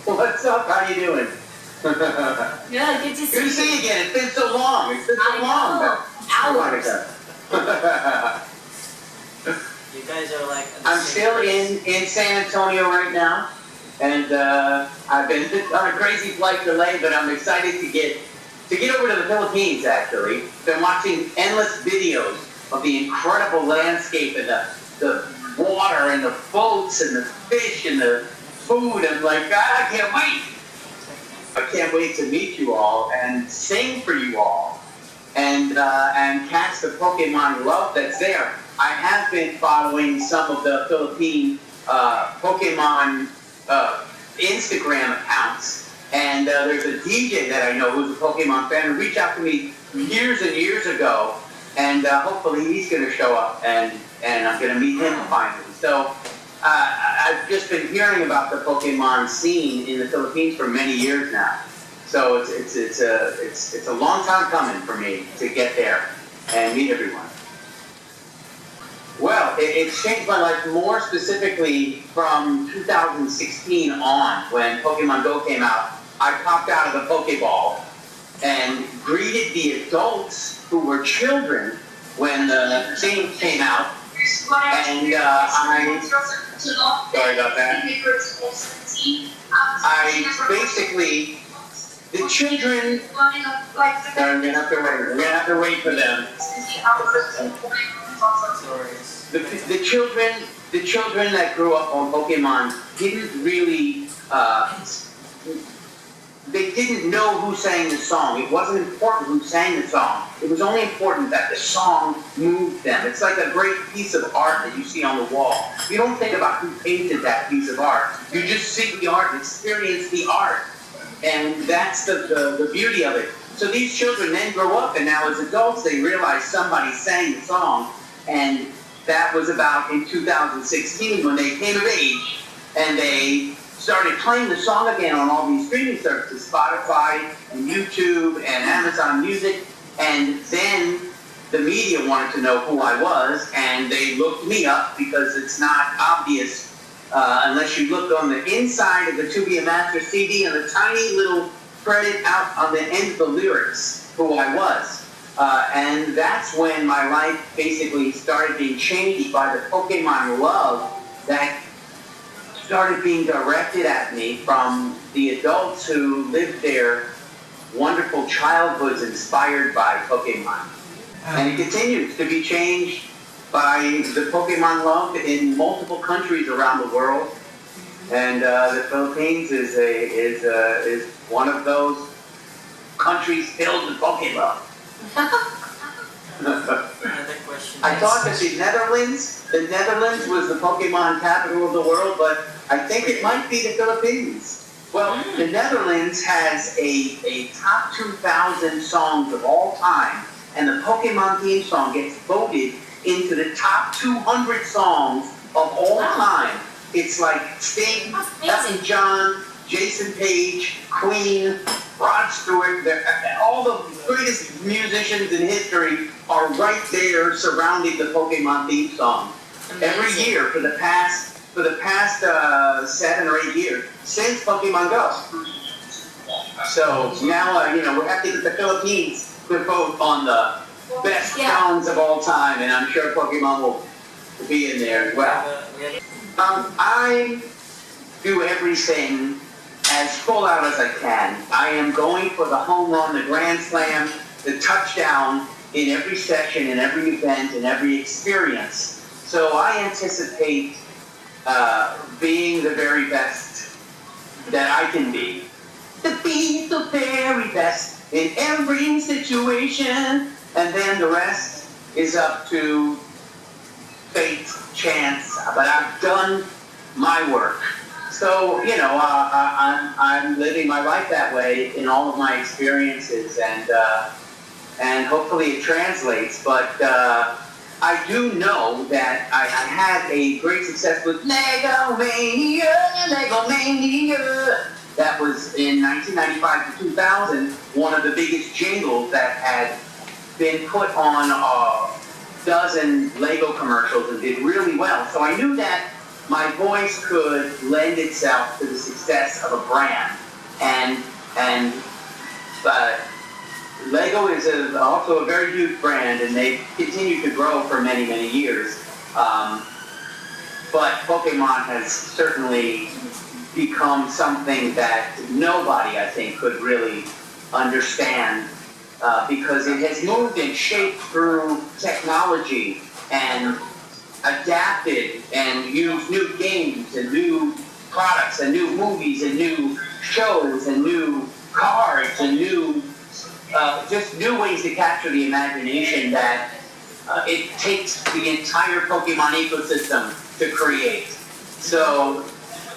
What's up? How you doing? Yeah, good to see you. Good to see you again. It's been so long. It's been so long. Hours. You guys are like. I'm still in San Antonio right now, and I've been on a crazy flight delay, but I'm excited to get over to the Philippines. Actually, been watching endless videos of the incredible landscape and the water and the boats and the fish and the food. I'm like, I can't wait. I can't wait to meet you all and sing for you all and catch the Pokemon love that's there. I have been following some of the Philippine Pokemon Instagram accounts, and there's a DJ that I know who's a Pokemon fan who reached out to me years and years ago, and hopefully he's going to show up, and I'm going to meet him finally. So I've just been hearing about the Pokemon scene in the Philippines for many years now. So it's a long time coming for me to get there and meet everyone. Well, it's changed my life more specifically from 2016 on, when Pokemon Go came out. I popped out of the Pokeball and greeted the adults who were children when the game came out. And sorry about that. I basically, the children, I'm gonna have to wait for them. The children that grew up on Pokemon didn't really, they didn't know who sang the song. It wasn't important who sang the song. It was only important that the song moved them. It's like a great piece of art that you see on the wall. You don't think about who painted that piece of art. You just see the art, experience the art. And that's the beauty of it. So these children then grow up, and now as adults, they realize somebody sang the song. And that was about in 2016 when they came of age, and they started playing the song again on all these streaming services, Spotify and YouTube and Amazon Music. And then the media wanted to know who I was, and they looked me up because it's not obvious unless you look on the inside of the To Be a Master CD and the tiny little credit out on the end of the lyrics who I was. And that's when my life basically started being changed by the Pokemon love that started being directed at me from the adults who lived their wonderful childhoods inspired by Pokemon. And it continues to be changed by the Pokemon love in multiple countries around the world. And the Philippines is one of those countries filled with Pokemon. Another question. I thought that the Netherlands was the Pokemon capital of the world, but I think it might be the Philippines. Well, the Netherlands has a top 2,000 songs of all time, and the Pokemon theme song gets voted into the top 200 songs of all time. It's like Sting, Elton John, Jason Page, Queen, Rod Stewart, all the greatest musicians in history are right there surrounding the Pokemon theme song. Every year for the past 7 or 8 years since Pokemon Go. So now we're happy that the Philippines to vote on the best songs of all time, and I'm sure Pokemon will be in there as well. I do everything as full out as I can. I am going for the home run, the grand slam, the touchdown in every session, in every event, in every experience. So I anticipate being the very best that I can be. To be the very best in every situation, and then the rest is up to fate, chance, but I've done my work. So, I'm living my life that way in all of my experiences, and hopefully it translates. But I do know that I had a great success with Legomania. That was in 1995 to 2000, one of the biggest jingles that had been put on a dozen Lego commercials and did really well. So I knew that my voice could lend itself to the success of a brand. And Lego is also a very huge brand, and they've continued to grow for many, many years. But Pokemon has certainly become something that nobody, I think, could really understand because it has moved and shaped through technology and adapted and used new games and new products and new movies and new shows and new cards and new just new ways to capture the imagination that it takes the entire Pokemon ecosystem to create. So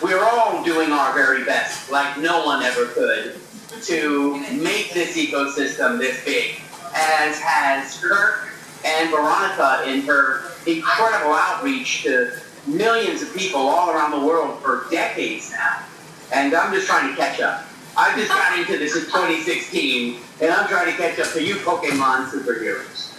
we're all doing our very best, like no one ever could, to make this ecosystem this big, as has Kirk and Veronica in her incredible outreach to millions of people all around the world for decades now. And I'm just trying to catch up. I just got into this in 2016, and I'm trying to catch up to you Pokemon superheroes.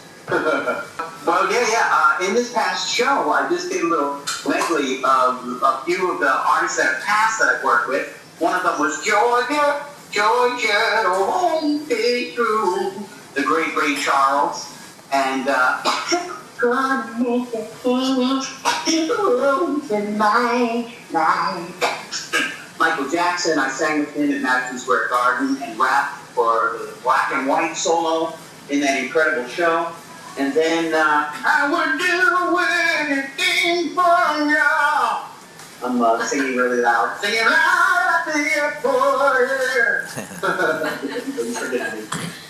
Well, yeah. In this past show, I just did a little medley of a few of the artists that have passed that I've worked with. One of them was Georgia, the whole day through, the great Ray Charles, and gonna make a change in my life. Michael Jackson, I sang with him at Madison Square Garden and rapped for the Black and White solo in that incredible show. And then I would do anything for you. I'm singing really loud. Singing loud at the airport.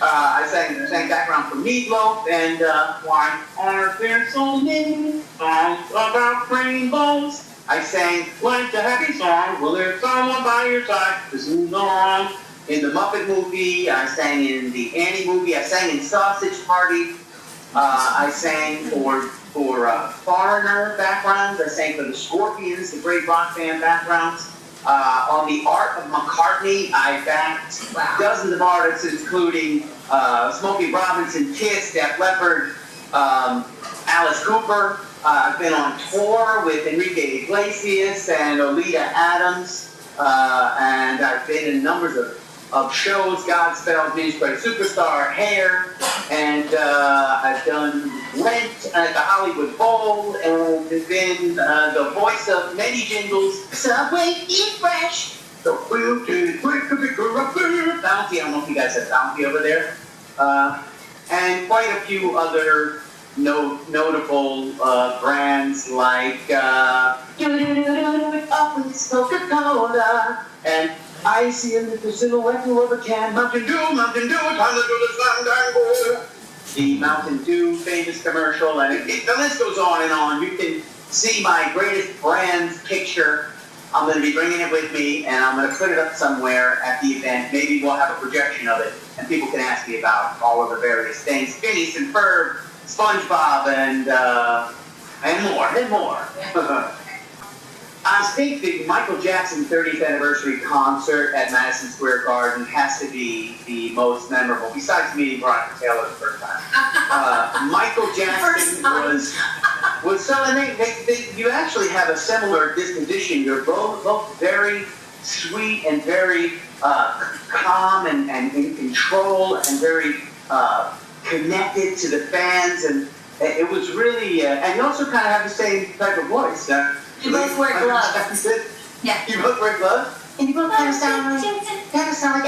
I sang background for Meatloaf and why are there so many songs about rainbows? I sang like the happy song, will there someone by your side to sing along? In the Muppet movie, I sang in the Annie movie, I sang in Sausage Party. I sang for Foreigner backgrounds. I sang for the Scorpions, the great rock band backgrounds. On the Art of McCartney, I backed dozens of artists, including Smokey Robinson, Kiss, Def Leppard, Alice Cooper. I've been on tour with Enrique Iglesias and Olita Adams, and I've been in numbers of shows, Godspell, Music Credit Superstar, Hair, and I've done Rent at the Hollywood Bowl, and have been the voice of many jingles. Subway, eat fresh. The wheel to Bounty, I don't know if you guys have Bounty over there. And quite a few other notable brands like Coca-Cola and Icy in the silhouette of a can. Mountain Dew, time to do the slam tango. The Mountain Dew famous commercial, and the list goes on and on. You can see my greatest brands picture. I'm going to be bringing it with me, and I'm going to put it up somewhere at the event. Maybe we'll have a projection of it, and people can ask me about all of the various things. Phineas and Ferb, SpongeBob, and more. I think the Michael Jackson 30th anniversary concert at Madison Square Garden has to be the most memorable, besides meeting Veronica Taylor the first time. Michael Jackson was so, and you actually have a similar disposition. You're both very sweet and very calm and in control and very connected to the fans, and it was really, and you also kind of have the same type of voice. You both wear gloves. Yeah. You both wear gloves? And you both kind of sound like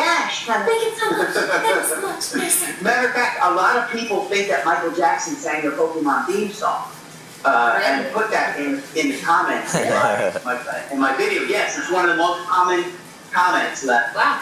Ash. Thank you so much. Thanks so much. Matter of fact, a lot of people think that Michael Jackson sang the Pokemon theme song. And put that in the comments in my video. Yes, it's one of the most common comments that. Wow.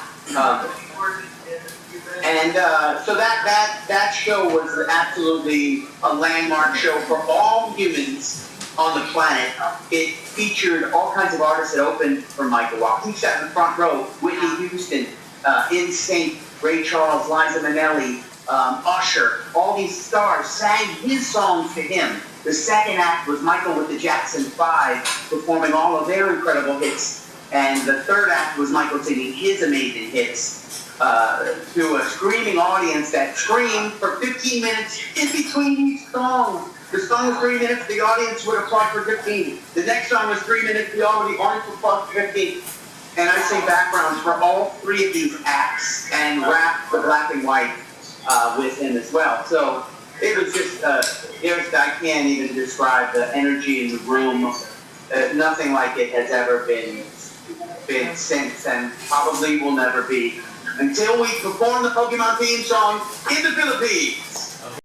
So that show was absolutely a landmark show for all humans on the planet. It featured all kinds of artists that opened for Michael Walker. He sat in the front row. Whitney Houston, NSYNC, Ray Charles, Liza Minnelli, Usher. All these stars sang his songs to him. The second act was Michael with the Jackson 5 performing all of their incredible hits. And the third act was Michael singing his amazing hits to a screaming audience that screamed for 15 minutes in between each song. The song was 3 minutes, the audience would applaud for 15. The next song was 3 minutes, the audience would applaud for 15. And I sing backgrounds for all three of these acts and rap the black and white with him as well. So it was just, I can't even describe the energy in the room. Nothing like it has ever been since, and probably will never be until we perform the Pokemon theme song in the Philippines.